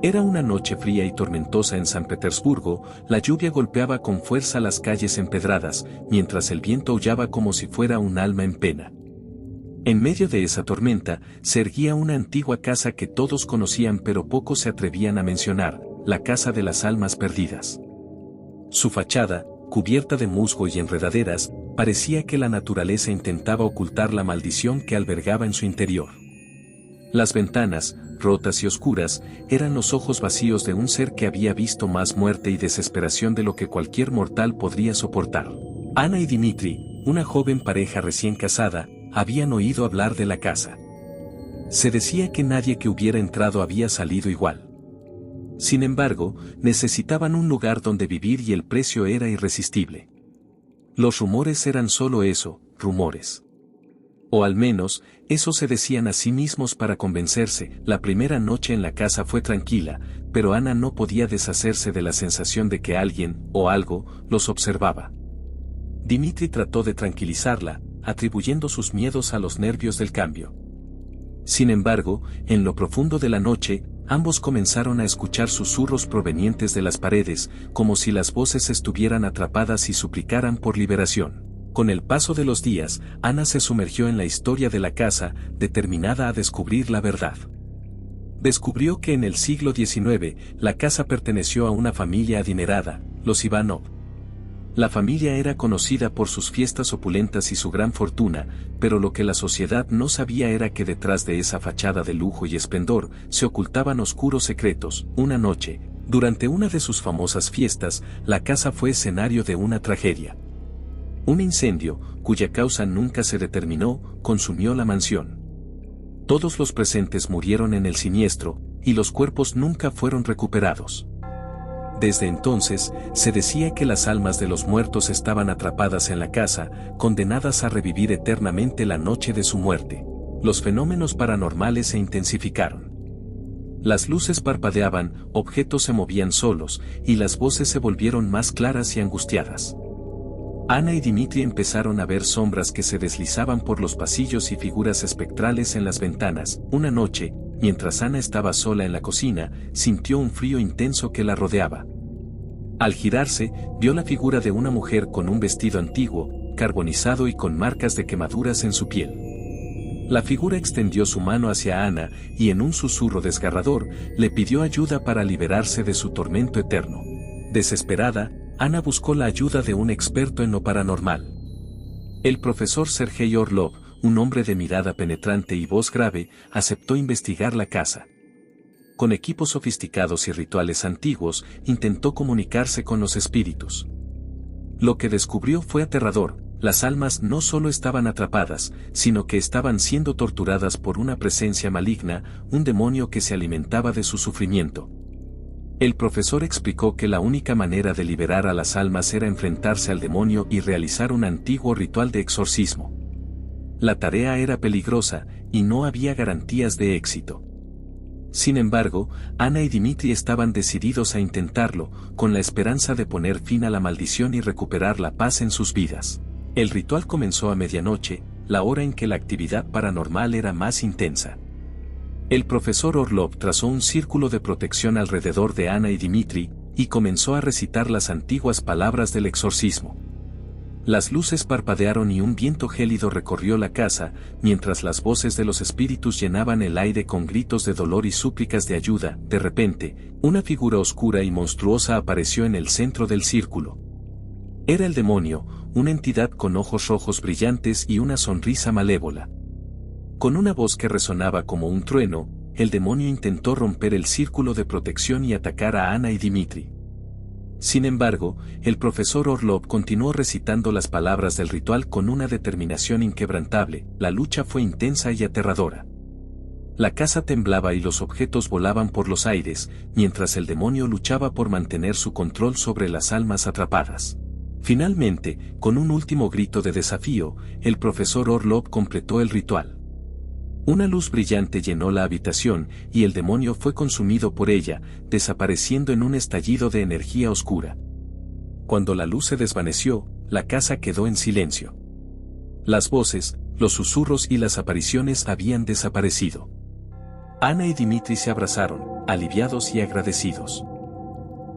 Era una noche fría y tormentosa en San Petersburgo, la lluvia golpeaba con fuerza las calles empedradas, mientras el viento aullaba como si fuera un alma en pena. En medio de esa tormenta, se erguía una antigua casa que todos conocían pero pocos se atrevían a mencionar, la Casa de las Almas Perdidas. Su fachada, cubierta de musgo y enredaderas, parecía que la naturaleza intentaba ocultar la maldición que albergaba en su interior. Las ventanas, rotas y oscuras, eran los ojos vacíos de un ser que había visto más muerte y desesperación de lo que cualquier mortal podría soportar. Ana y Dmitri, una joven pareja recién casada, habían oído hablar de la casa. Se decía que nadie que hubiera entrado había salido igual. Sin embargo, necesitaban un lugar donde vivir y el precio era irresistible. Los rumores eran solo eso, rumores. O al menos, eso se decían a sí mismos para convencerse. La primera noche en la casa fue tranquila, pero Ana no podía deshacerse de la sensación de que alguien, o algo, los observaba. Dmitri trató de tranquilizarla, atribuyendo sus miedos a los nervios del cambio. Sin embargo, en lo profundo de la noche, ambos comenzaron a escuchar susurros provenientes de las paredes, como si las voces estuvieran atrapadas y suplicaran por liberación. Con el paso de los días, Ana se sumergió en la historia de la casa, determinada a descubrir la verdad. Descubrió que en el siglo XIX, la casa perteneció a una familia adinerada, los Ivanov. La familia era conocida por sus fiestas opulentas y su gran fortuna, pero lo que la sociedad no sabía era que detrás de esa fachada de lujo y esplendor, se ocultaban oscuros secretos. Una noche, durante una de sus famosas fiestas, la casa fue escenario de una tragedia. Un incendio, cuya causa nunca se determinó, consumió la mansión. Todos los presentes murieron en el siniestro, y los cuerpos nunca fueron recuperados. Desde entonces, se decía que las almas de los muertos estaban atrapadas en la casa, condenadas a revivir eternamente la noche de su muerte. Los fenómenos paranormales se intensificaron. Las luces parpadeaban, objetos se movían solos, y las voces se volvieron más claras y angustiadas. Ana y Dmitri empezaron a ver sombras que se deslizaban por los pasillos y figuras espectrales en las ventanas. Una noche, mientras Ana estaba sola en la cocina, sintió un frío intenso que la rodeaba. Al girarse, vio la figura de una mujer con un vestido antiguo, carbonizado y con marcas de quemaduras en su piel. La figura extendió su mano hacia Ana y en un susurro desgarrador, le pidió ayuda para liberarse de su tormento eterno. Desesperada, Ana buscó la ayuda de un experto en lo paranormal. El profesor Sergei Orlov, un hombre de mirada penetrante y voz grave, aceptó investigar la casa. Con equipos sofisticados y rituales antiguos, intentó comunicarse con los espíritus. Lo que descubrió fue aterrador: las almas no solo estaban atrapadas, sino que estaban siendo torturadas por una presencia maligna, un demonio que se alimentaba de su sufrimiento. El profesor explicó que la única manera de liberar a las almas era enfrentarse al demonio y realizar un antiguo ritual de exorcismo. La tarea era peligrosa, y no había garantías de éxito. Sin embargo, Ana y Dmitri estaban decididos a intentarlo, con la esperanza de poner fin a la maldición y recuperar la paz en sus vidas. El ritual comenzó a medianoche, la hora en que la actividad paranormal era más intensa. El profesor Orlov trazó un círculo de protección alrededor de Ana y Dmitri, y comenzó a recitar las antiguas palabras del exorcismo. Las luces parpadearon y un viento gélido recorrió la casa, mientras las voces de los espíritus llenaban el aire con gritos de dolor y súplicas de ayuda. De repente, una figura oscura y monstruosa apareció en el centro del círculo. Era el demonio, una entidad con ojos rojos brillantes y una sonrisa malévola. Con una voz que resonaba como un trueno, el demonio intentó romper el círculo de protección y atacar a Ana y Dmitri. Sin embargo, el profesor Orlov continuó recitando las palabras del ritual con una determinación inquebrantable. La lucha fue intensa y aterradora. La casa temblaba y los objetos volaban por los aires, mientras el demonio luchaba por mantener su control sobre las almas atrapadas. Finalmente, con un último grito de desafío, el profesor Orlov completó el ritual. Una luz brillante llenó la habitación, y el demonio fue consumido por ella, desapareciendo en un estallido de energía oscura. Cuando la luz se desvaneció, la casa quedó en silencio. Las voces, los susurros y las apariciones habían desaparecido. Ana y Dmitri se abrazaron, aliviados y agradecidos.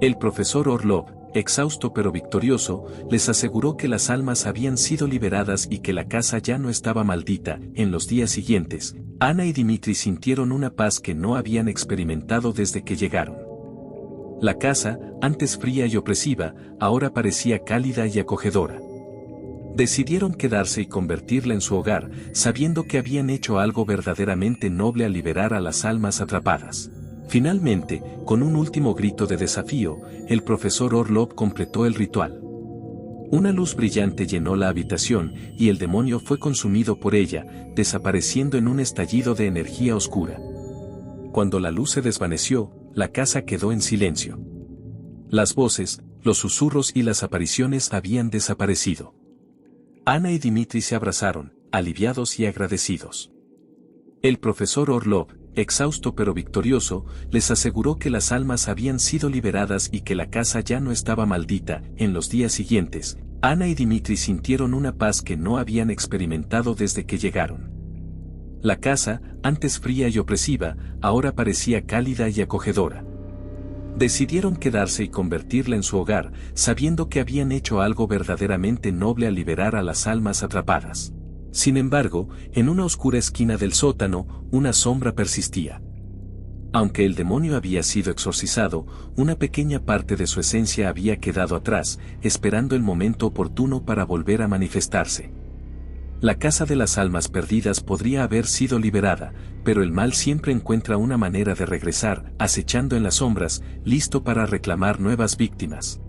El profesor Orlov, exhausto pero victorioso, les aseguró que las almas habían sido liberadas y que la casa ya no estaba maldita. En los días siguientes, Ana y Dmitri sintieron una paz que no habían experimentado desde que llegaron. La casa, antes fría y opresiva, ahora parecía cálida y acogedora. Decidieron quedarse y convertirla en su hogar, sabiendo que habían hecho algo verdaderamente noble al liberar a las almas atrapadas. Finalmente, con un último grito de desafío, el profesor Orlov completó el ritual. Una luz brillante llenó la habitación y el demonio fue consumido por ella, desapareciendo en un estallido de energía oscura. Cuando la luz se desvaneció, la casa quedó en silencio. Las voces, los susurros y las apariciones habían desaparecido. Ana y Dmitri se abrazaron, aliviados y agradecidos. El profesor Orlov, exhausto pero victorioso, les aseguró que las almas habían sido liberadas y que la casa ya no estaba maldita. En los días siguientes, Ana y Dmitri sintieron una paz que no habían experimentado desde que llegaron. La casa, antes fría y opresiva, ahora parecía cálida y acogedora. Decidieron quedarse y convertirla en su hogar, sabiendo que habían hecho algo verdaderamente noble al liberar a las almas atrapadas. Sin embargo, en una oscura esquina del sótano, una sombra persistía. Aunque el demonio había sido exorcizado, una pequeña parte de su esencia había quedado atrás, esperando el momento oportuno para volver a manifestarse. La casa de las almas perdidas podría haber sido liberada, pero el mal siempre encuentra una manera de regresar, acechando en las sombras, listo para reclamar nuevas víctimas.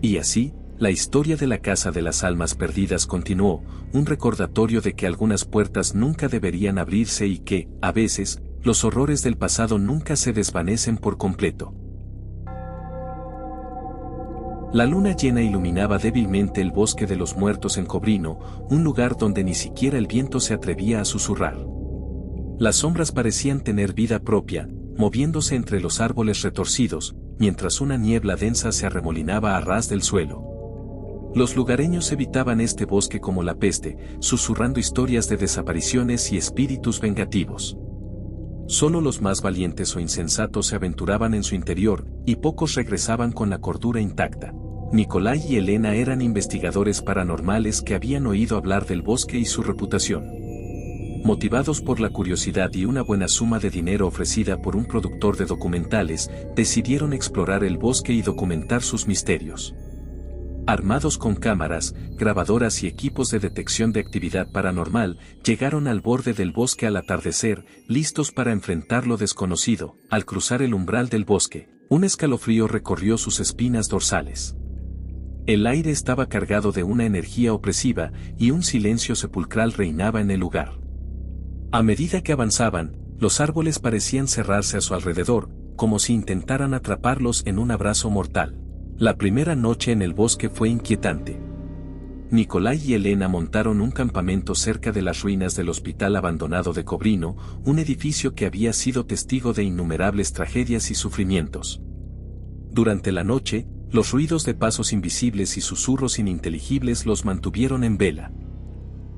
Y así, la historia de la casa de las almas perdidas continuó, un recordatorio de que algunas puertas nunca deberían abrirse y que, a veces, los horrores del pasado nunca se desvanecen por completo. La luna llena iluminaba débilmente el bosque de los muertos en Kobrino, un lugar donde ni siquiera el viento se atrevía a susurrar. Las sombras parecían tener vida propia, moviéndose entre los árboles retorcidos, mientras una niebla densa se arremolinaba a ras del suelo. Los lugareños evitaban este bosque como la peste, susurrando historias de desapariciones y espíritus vengativos. Solo los más valientes o insensatos se aventuraban en su interior, y pocos regresaban con la cordura intacta. Nikolai y Elena eran investigadores paranormales que habían oído hablar del bosque y su reputación. Motivados por la curiosidad y una buena suma de dinero ofrecida por un productor de documentales, decidieron explorar el bosque y documentar sus misterios. Armados con cámaras, grabadoras y equipos de detección de actividad paranormal, llegaron al borde del bosque al atardecer, listos para enfrentar lo desconocido. Al cruzar el umbral del bosque, un escalofrío recorrió sus espinas dorsales. El aire estaba cargado de una energía opresiva y un silencio sepulcral reinaba en el lugar. A medida que avanzaban, los árboles parecían cerrarse a su alrededor, como si intentaran atraparlos en un abrazo mortal. La primera noche en el bosque fue inquietante. Nikolai y Elena montaron un campamento cerca de las ruinas del hospital abandonado de Kobrino, un edificio que había sido testigo de innumerables tragedias y sufrimientos. Durante la noche, los ruidos de pasos invisibles y susurros ininteligibles los mantuvieron en vela.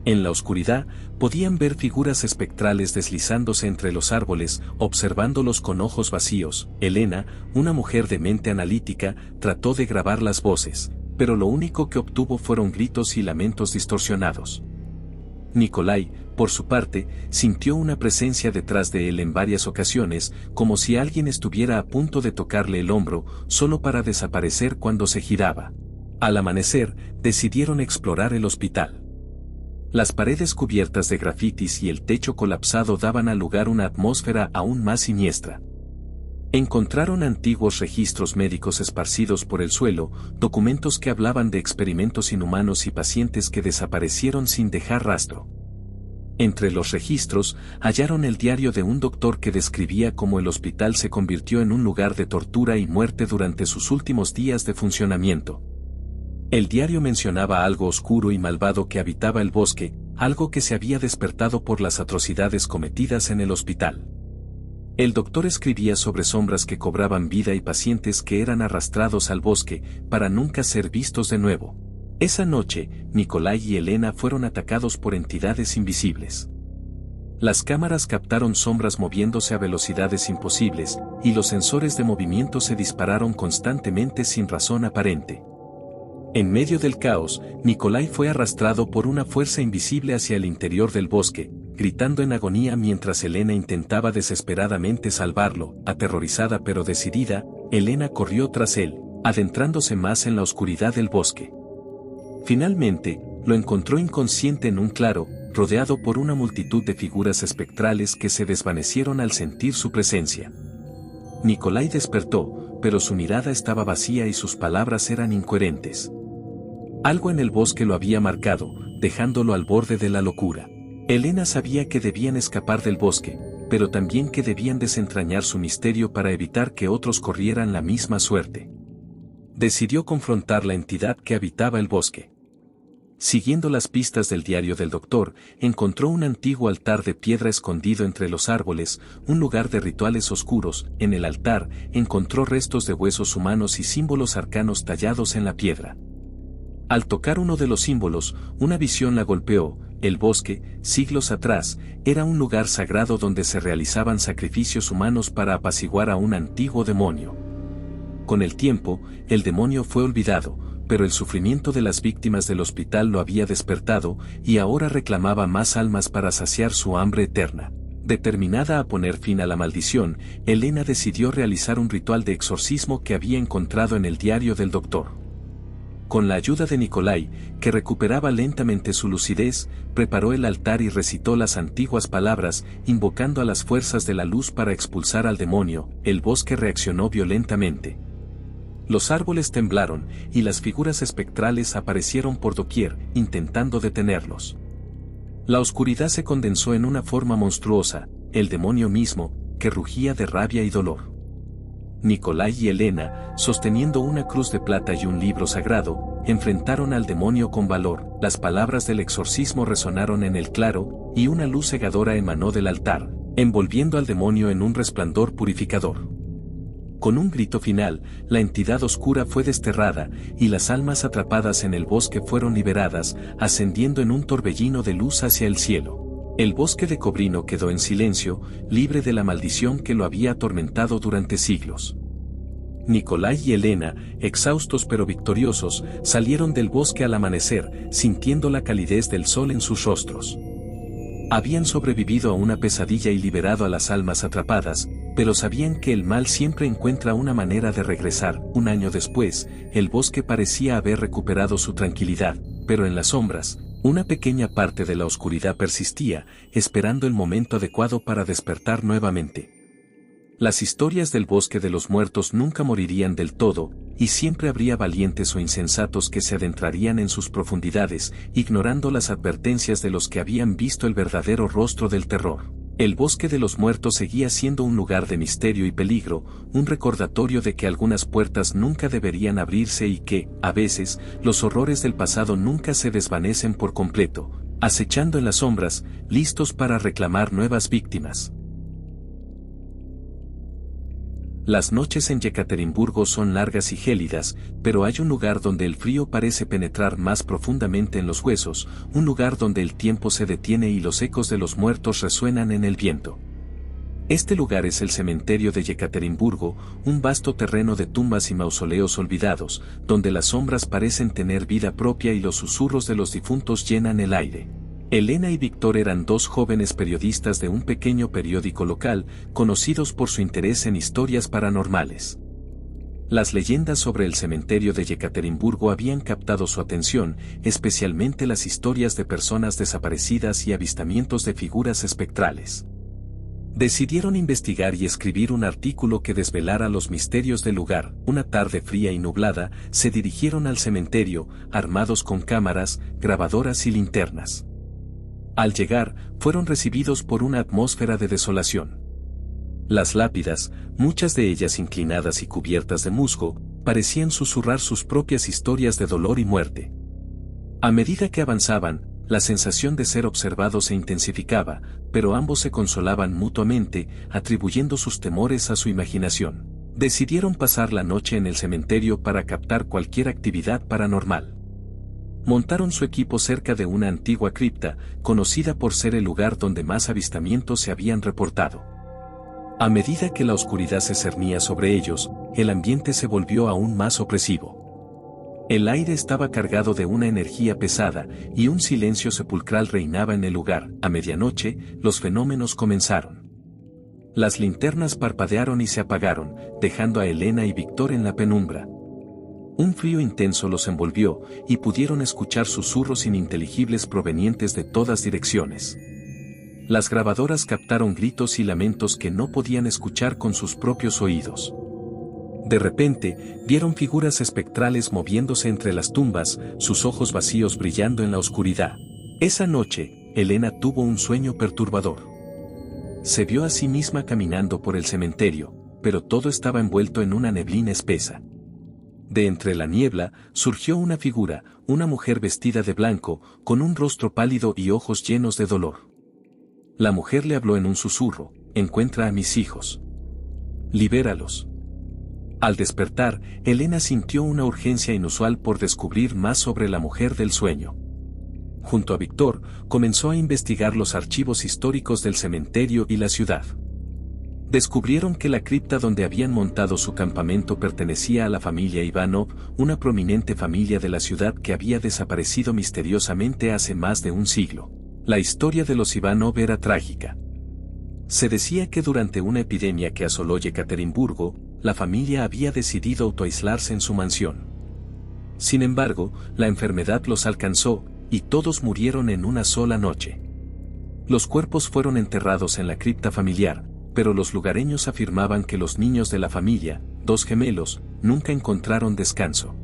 En la oscuridad, podían ver figuras espectrales deslizándose entre los árboles, observándolos con ojos vacíos. Elena, una mujer de mente analítica, trató de grabar las voces, pero lo único que obtuvo fueron gritos y lamentos distorsionados. Nikolai, por su parte, sintió una presencia detrás de él en varias ocasiones, como si alguien estuviera a punto de tocarle el hombro, solo para desaparecer cuando se giraba. Al amanecer, decidieron explorar el hospital. Las paredes cubiertas de grafitis y el techo colapsado daban al lugar una atmósfera aún más siniestra. Encontraron antiguos registros médicos esparcidos por el suelo, documentos que hablaban de experimentos inhumanos y pacientes que desaparecieron sin dejar rastro. Entre los registros, hallaron el diario de un doctor que describía cómo el hospital se convirtió en un lugar de tortura y muerte durante sus últimos días de funcionamiento. El diario mencionaba algo oscuro y malvado que habitaba el bosque, algo que se había despertado por las atrocidades cometidas en el hospital. El doctor escribía sobre sombras que cobraban vida y pacientes que eran arrastrados al bosque, para nunca ser vistos de nuevo. Esa noche, Nikolai y Elena fueron atacados por entidades invisibles. Las cámaras captaron sombras moviéndose a velocidades imposibles, y los sensores de movimiento se dispararon constantemente sin razón aparente. En medio del caos, Nikolai fue arrastrado por una fuerza invisible hacia el interior del bosque, gritando en agonía mientras Elena intentaba desesperadamente salvarlo. Aterrorizada pero decidida, Elena corrió tras él, adentrándose más en la oscuridad del bosque. Finalmente, lo encontró inconsciente en un claro, rodeado por una multitud de figuras espectrales que se desvanecieron al sentir su presencia. Nikolai despertó, pero su mirada estaba vacía y sus palabras eran incoherentes. Algo en el bosque lo había marcado, dejándolo al borde de la locura. Elena sabía que debían escapar del bosque, pero también que debían desentrañar su misterio para evitar que otros corrieran la misma suerte. Decidió confrontar la entidad que habitaba el bosque. Siguiendo las pistas del diario del doctor, encontró un antiguo altar de piedra escondido entre los árboles, un lugar de rituales oscuros. En el altar, encontró restos de huesos humanos y símbolos arcanos tallados en la piedra. Al tocar uno de los símbolos, una visión la golpeó. El bosque, siglos atrás, era un lugar sagrado donde se realizaban sacrificios humanos para apaciguar a un antiguo demonio. Con el tiempo, el demonio fue olvidado, pero el sufrimiento de las víctimas del hospital lo había despertado, y ahora reclamaba más almas para saciar su hambre eterna. Determinada a poner fin a la maldición, Elena decidió realizar un ritual de exorcismo que había encontrado en el diario del doctor. Con la ayuda de Nikolai, que recuperaba lentamente su lucidez, preparó el altar y recitó las antiguas palabras, invocando a las fuerzas de la luz para expulsar al demonio. El bosque reaccionó violentamente. Los árboles temblaron, y las figuras espectrales aparecieron por doquier, intentando detenerlos. La oscuridad se condensó en una forma monstruosa, el demonio mismo, que rugía de rabia y dolor. Nikolai y Elena, sosteniendo una cruz de plata y un libro sagrado, enfrentaron al demonio con valor. Las palabras del exorcismo resonaron en el claro, y una luz cegadora emanó del altar, envolviendo al demonio en un resplandor purificador. Con un grito final, la entidad oscura fue desterrada, y las almas atrapadas en el bosque fueron liberadas, ascendiendo en un torbellino de luz hacia el cielo. El bosque de Cobrino quedó en silencio, libre de la maldición que lo había atormentado durante siglos. Nikolai y Elena, exhaustos pero victoriosos, salieron del bosque al amanecer, sintiendo la calidez del sol en sus rostros. Habían sobrevivido a una pesadilla y liberado a las almas atrapadas, pero sabían que el mal siempre encuentra una manera de regresar. Un año después, el bosque parecía haber recuperado su tranquilidad, pero en las sombras, una pequeña parte de la oscuridad persistía, esperando el momento adecuado para despertar nuevamente. Las historias del bosque de los muertos nunca morirían del todo, y siempre habría valientes o insensatos que se adentrarían en sus profundidades, ignorando las advertencias de los que habían visto el verdadero rostro del terror. El bosque de los muertos seguía siendo un lugar de misterio y peligro, un recordatorio de que algunas puertas nunca deberían abrirse y que, a veces, los horrores del pasado nunca se desvanecen por completo, acechando en las sombras, listos para reclamar nuevas víctimas. Las noches en Yekaterinburgo son largas y gélidas, pero hay un lugar donde el frío parece penetrar más profundamente en los huesos, un lugar donde el tiempo se detiene y los ecos de los muertos resuenan en el viento. Este lugar es el cementerio de Yekaterinburgo, un vasto terreno de tumbas y mausoleos olvidados, donde las sombras parecen tener vida propia y los susurros de los difuntos llenan el aire. Elena y Víctor eran dos jóvenes periodistas de un pequeño periódico local, conocidos por su interés en historias paranormales. Las leyendas sobre el cementerio de Yekaterinburgo habían captado su atención, especialmente las historias de personas desaparecidas y avistamientos de figuras espectrales. Decidieron investigar y escribir un artículo que desvelara los misterios del lugar. Una tarde fría y nublada, se dirigieron al cementerio, armados con cámaras, grabadoras y linternas. Al llegar, fueron recibidos por una atmósfera de desolación. Las lápidas, muchas de ellas inclinadas y cubiertas de musgo, parecían susurrar sus propias historias de dolor y muerte. A medida que avanzaban, la sensación de ser observados se intensificaba, pero ambos se consolaban mutuamente, atribuyendo sus temores a su imaginación. Decidieron pasar la noche en el cementerio para captar cualquier actividad paranormal. Montaron su equipo cerca de una antigua cripta, conocida por ser el lugar donde más avistamientos se habían reportado. A medida que la oscuridad se cernía sobre ellos, el ambiente se volvió aún más opresivo. El aire estaba cargado de una energía pesada, y un silencio sepulcral reinaba en el lugar. A medianoche, los fenómenos comenzaron. Las linternas parpadearon y se apagaron, dejando a Elena y Víctor en la penumbra. Un frío intenso los envolvió, y pudieron escuchar susurros ininteligibles provenientes de todas direcciones. Las grabadoras captaron gritos y lamentos que no podían escuchar con sus propios oídos. De repente, vieron figuras espectrales moviéndose entre las tumbas, sus ojos vacíos brillando en la oscuridad. Esa noche, Elena tuvo un sueño perturbador. Se vio a sí misma caminando por el cementerio, pero todo estaba envuelto en una neblina espesa. De entre la niebla, surgió una figura, una mujer vestida de blanco, con un rostro pálido y ojos llenos de dolor. La mujer le habló en un susurro: «Encuentra a mis hijos. Libéralos». Al despertar, Elena sintió una urgencia inusual por descubrir más sobre la mujer del sueño. Junto a Víctor, comenzó a investigar los archivos históricos del cementerio y la ciudad. Descubrieron que la cripta donde habían montado su campamento pertenecía a la familia Ivanov, una prominente familia de la ciudad que había desaparecido misteriosamente hace más de un siglo. La historia de los Ivanov era trágica. Se decía que durante una epidemia que asoló Yekaterinburgo, la familia había decidido autoaislarse en su mansión. Sin embargo, la enfermedad los alcanzó, y todos murieron en una sola noche. Los cuerpos fueron enterrados en la cripta familiar, pero los lugareños afirmaban que los niños de la familia, 2 gemelos, nunca encontraron descanso.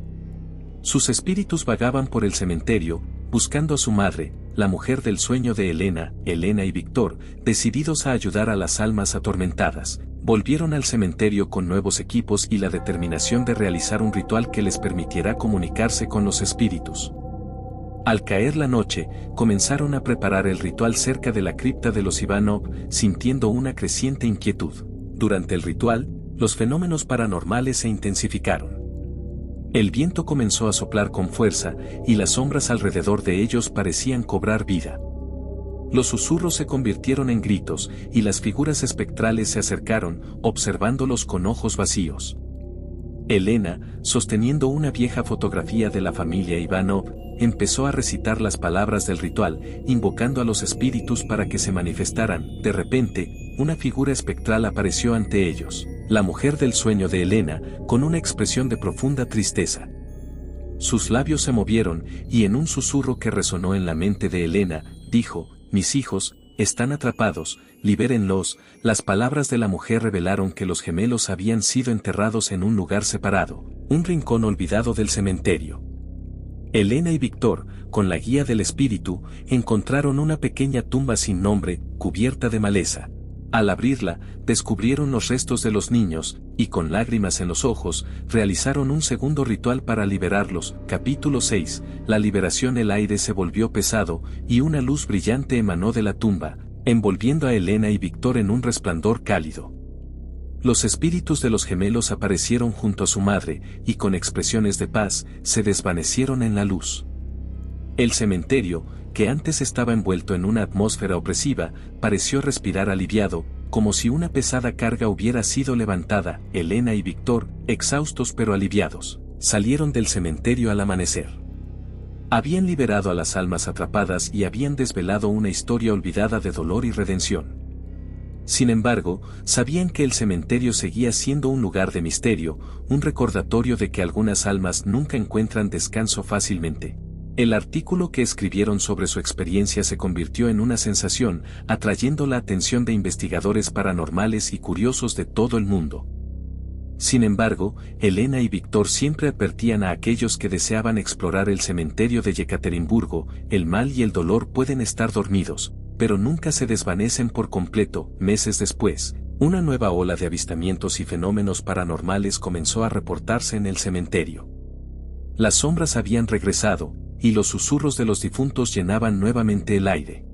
Sus espíritus vagaban por el cementerio, buscando a su madre, la mujer del sueño de Elena y Víctor, decididos a ayudar a las almas atormentadas. Volvieron al cementerio con nuevos equipos y la determinación de realizar un ritual que les permitiera comunicarse con los espíritus. Al caer la noche, comenzaron a preparar el ritual cerca de la cripta de los Ivanov, sintiendo una creciente inquietud. Durante el ritual, los fenómenos paranormales se intensificaron. El viento comenzó a soplar con fuerza, y las sombras alrededor de ellos parecían cobrar vida. Los susurros se convirtieron en gritos, y las figuras espectrales se acercaron, observándolos con ojos vacíos. Elena, sosteniendo una vieja fotografía de la familia Ivanov, empezó a recitar las palabras del ritual, invocando a los espíritus para que se manifestaran. De repente, una figura espectral apareció ante ellos, la mujer del sueño de Elena, con una expresión de profunda tristeza. Sus labios se movieron, y en un susurro que resonó en la mente de Elena, dijo: «Mis hijos están atrapados, libérenlos». Las palabras de la mujer revelaron que los gemelos habían sido enterrados en un lugar separado, un rincón olvidado del cementerio. Elena y Víctor, con la guía del espíritu, encontraron una pequeña tumba sin nombre, cubierta de maleza. Al abrirla, descubrieron los restos de los niños, y con lágrimas en los ojos, realizaron un segundo ritual para liberarlos. Capítulo 6. La liberación. El aire se volvió pesado, y una luz brillante emanó de la tumba, envolviendo a Elena y Víctor en un resplandor cálido. Los espíritus de los gemelos aparecieron junto a su madre, y con expresiones de paz, se desvanecieron en la luz. El cementerio, que antes estaba envuelto en una atmósfera opresiva, pareció respirar aliviado, como si una pesada carga hubiera sido levantada. Elena y Víctor, exhaustos pero aliviados, salieron del cementerio al amanecer. Habían liberado a las almas atrapadas y habían desvelado una historia olvidada de dolor y redención. Sin embargo, sabían que el cementerio seguía siendo un lugar de misterio, un recordatorio de que algunas almas nunca encuentran descanso fácilmente. El artículo que escribieron sobre su experiencia se convirtió en una sensación, atrayendo la atención de investigadores paranormales y curiosos de todo el mundo. Sin embargo, Elena y Víctor siempre advertían a aquellos que deseaban explorar el cementerio de Yekaterinburgo: el mal y el dolor pueden estar dormidos, pero nunca se desvanecen por completo. Meses después, una nueva ola de avistamientos y fenómenos paranormales comenzó a reportarse en el cementerio. Las sombras habían regresado, y los susurros de los difuntos llenaban nuevamente el aire.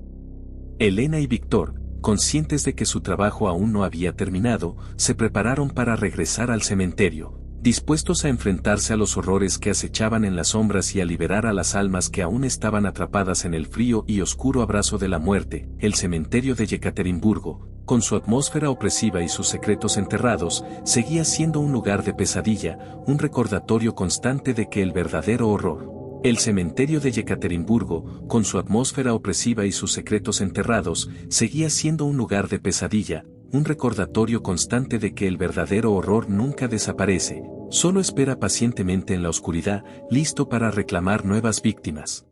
Elena y Víctor, conscientes de que su trabajo aún no había terminado, se prepararon para regresar al cementerio. Dispuestos a enfrentarse a los horrores que acechaban en las sombras y a liberar a las almas que aún estaban atrapadas en el frío y oscuro abrazo de la muerte, el cementerio de Yekaterinburgo, con su atmósfera opresiva y sus secretos enterrados, seguía siendo un lugar de pesadilla, un recordatorio constante de que el verdadero horror. El cementerio de Yekaterinburgo, con su atmósfera opresiva y sus secretos enterrados, seguía siendo un lugar de pesadilla, un recordatorio constante de que el verdadero horror nunca desaparece, solo espera pacientemente en la oscuridad, listo para reclamar nuevas víctimas.